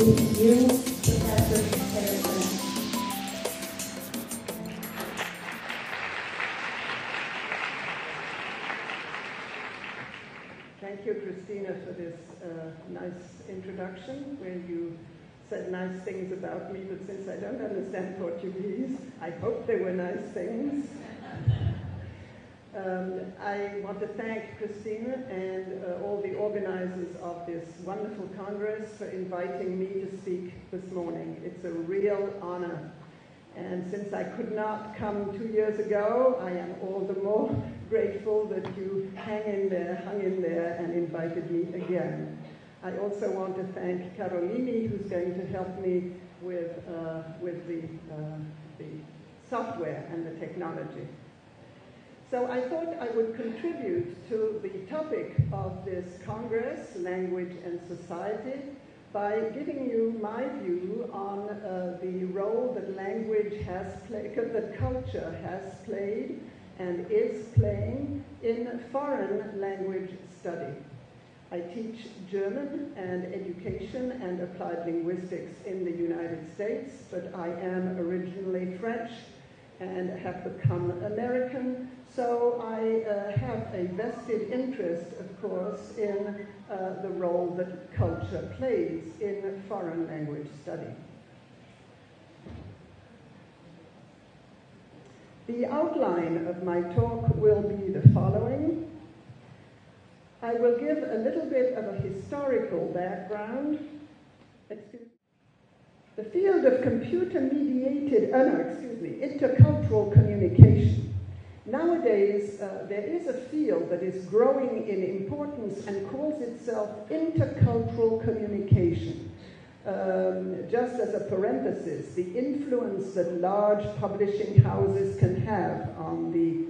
introduce you, Professor Kramsch. Thank you, Christina, for this nice introduction where you said nice things about me, but since I don't understand Portuguese, I hope they were nice things. I want to thank Christina and all the organizers of this wonderful Congress for inviting me to speak this morning. It's a real honor. And since I could not come 2 years ago, I am all the more grateful that you hung in there and invited me again. I also want to thank Carolini, who's going to help me with the software and the technology. So I thought I would contribute to the topic of this Congress, Language and Society, by giving you my view on the role that language has played, that culture has played and is playing in foreign language study. I teach German and education and applied linguistics in the United States, but I am originally French and have become American, so I have a vested interest, of course, in the role that culture plays in foreign language study. The outline of my talk will be the following. I will give a little bit of a historical background. The field of computer-mediated, intercultural communication. Nowadays, there is a field that is growing in importance and calls itself intercultural communication. Just as a parenthesis, the influence that large publishing houses can have on the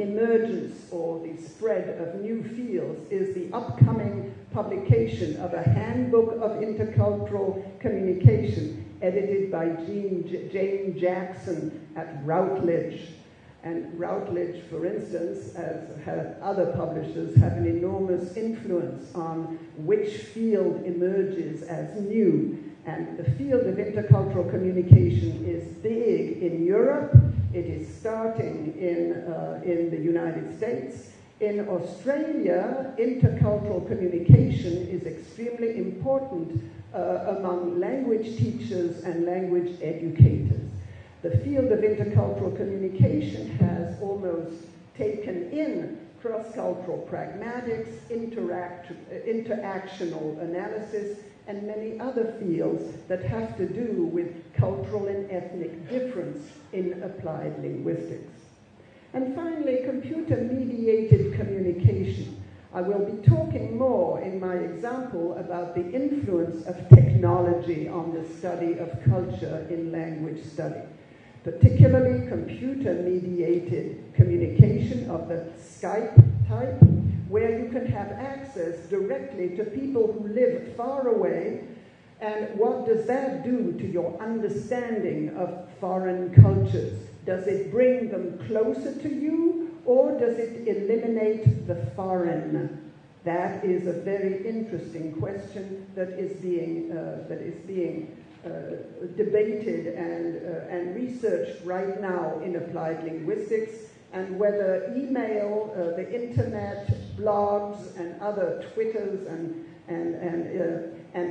emergence or the spread of new fields is the upcoming publication of a handbook of intercultural communication edited by Jane Jackson at Routledge. And Routledge, for instance, as other publishers, have an enormous influence on which field emerges as new. And the field of intercultural communication is big in Europe. It is starting in the United States. In Australia, intercultural communication is extremely important among language teachers and language educators. The field of intercultural communication has almost taken in cross-cultural pragmatics, interactional analysis, and many other fields that have to do with cultural and ethnic difference in applied linguistics. And finally, computer-mediated communication. I will be talking more in my example about the influence of technology on the study of culture in language study, particularly computer-mediated communication of the Skype type, where you can have access directly to people who live far away. And what does that do to your understanding of foreign cultures? Does it bring them closer to you, or does it eliminate the foreign? That is a very interesting question that is being debated and researched right now in applied linguistics, and whether email, the internet, blogs, and other Twitters and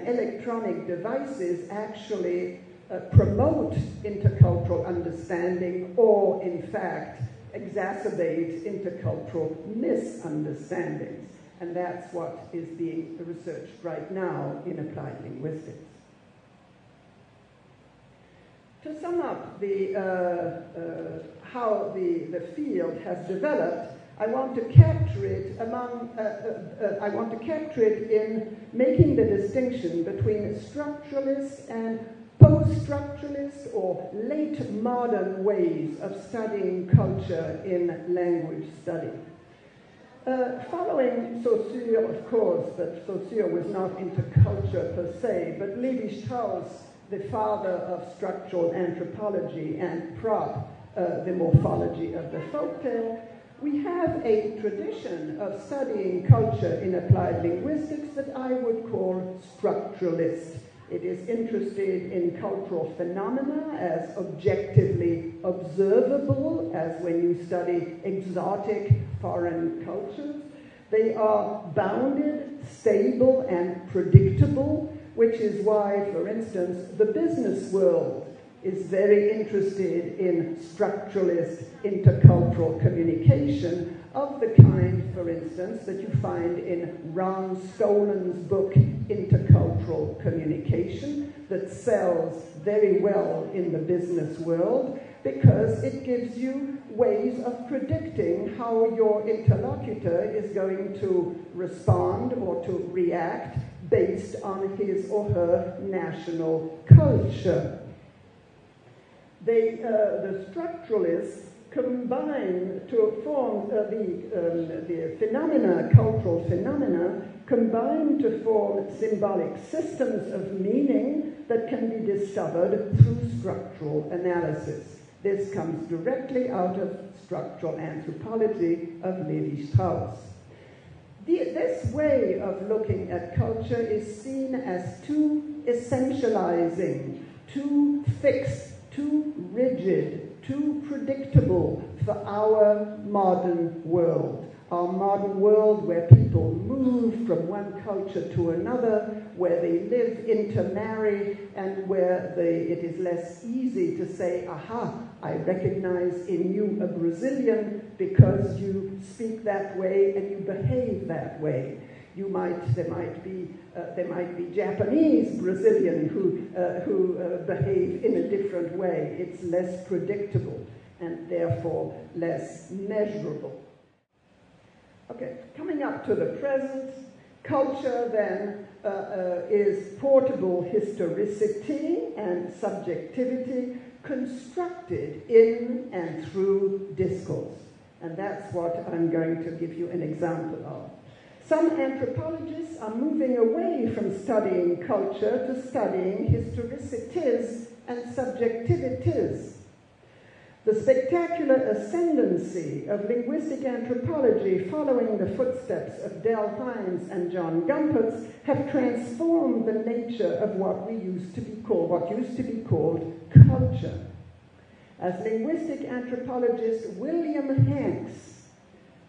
electronic devices actually promote intercultural understanding, or in fact exacerbate intercultural misunderstandings. And that's what is being researched right now in applied linguistics. To sum up how the field has developed, I want to capture it in making the distinction between structuralist and post-structuralist or late modern ways of studying culture in language study. Following Saussure, of course, but Saussure was not into culture per se, but Lévi-Strauss, the father of structural anthropology, and Propp, the morphology of the folktale, We have a tradition of studying culture in applied linguistics that I would call structuralist. It is interested in cultural phenomena as objectively observable, as when you study exotic foreign cultures. They are bounded, stable, and predictable, which is why, for instance, the business world is very interested in structuralist intercultural communication of the kind, for instance, that you find in Ron Stolan's book, Intercultural Communication, that sells very well in the business world because it gives you ways of predicting how your interlocutor is going to respond or to react based on his or her national culture. The structuralists combine to form the phenomena, cultural phenomena, combine to form symbolic systems of meaning that can be discovered through structural analysis. This comes directly out of structural anthropology of Levi-Strauss. This way of looking at culture is seen as too essentializing, too fixed, too rigid, too predictable for our modern world. Our modern world where people move from one culture to another, where they live, intermarry, and where it is less easy to say, aha, I recognize in you a Brazilian because you speak that way and you behave that way. There might be Japanese Brazilian who behave in a different way. It's less predictable and therefore less measurable. Okay, coming up to the present, culture then is portable historicity and subjectivity constructed in and through discourse. And that's what I'm going to give you an example of. Some anthropologists are moving away from studying culture to studying historicities and subjectivities. The spectacular ascendancy of linguistic anthropology following the footsteps of Del Hines and John Gumpertz have transformed the nature of what used to be called culture. As linguistic anthropologist William Hanks,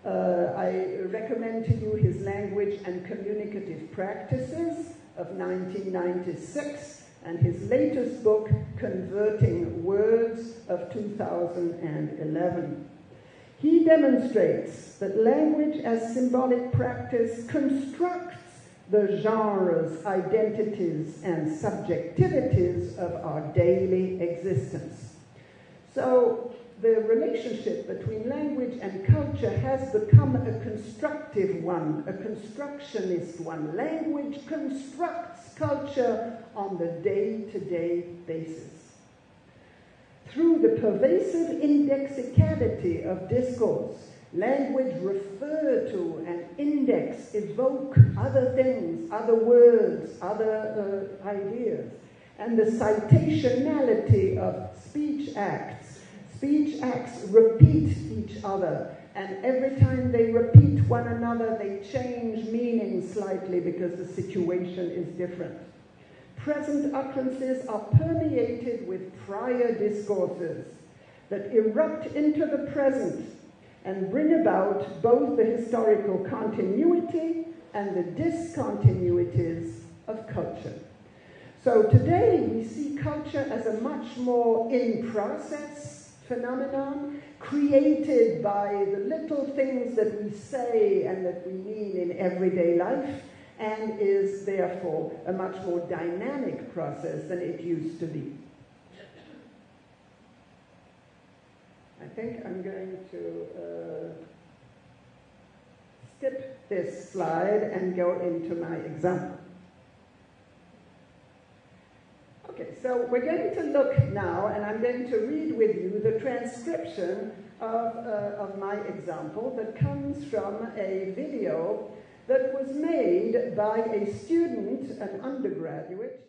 I recommend to you his Language and Communicative Practices of 1996 and his latest book, Converting Words of 2011. He demonstrates that language as symbolic practice constructs the genres, identities, and subjectivities of our daily existence. So, the relationship between language and culture has become a constructive one, a constructionist one. Language constructs culture on the day-to-day basis. Through the pervasive indexicality of discourse, language refer to and index, evoke other things, other words, other ideas. And the citationality of speech acts. Speech acts repeat each other, and every time they repeat one another, they change meaning slightly because the situation is different. Present utterances are permeated with prior discourses that erupt into the present and bring about both the historical continuity and the discontinuities of culture. So today we see culture as a much more in-process phenomenon created by the little things that we say and that we mean in everyday life, and is therefore a much more dynamic process than it used to be. I think I'm going to skip this slide and go into my example. Okay, so we're going to look now, and I'm going to read with you the transcription of my example that comes from a video that was made by a student, an undergraduate.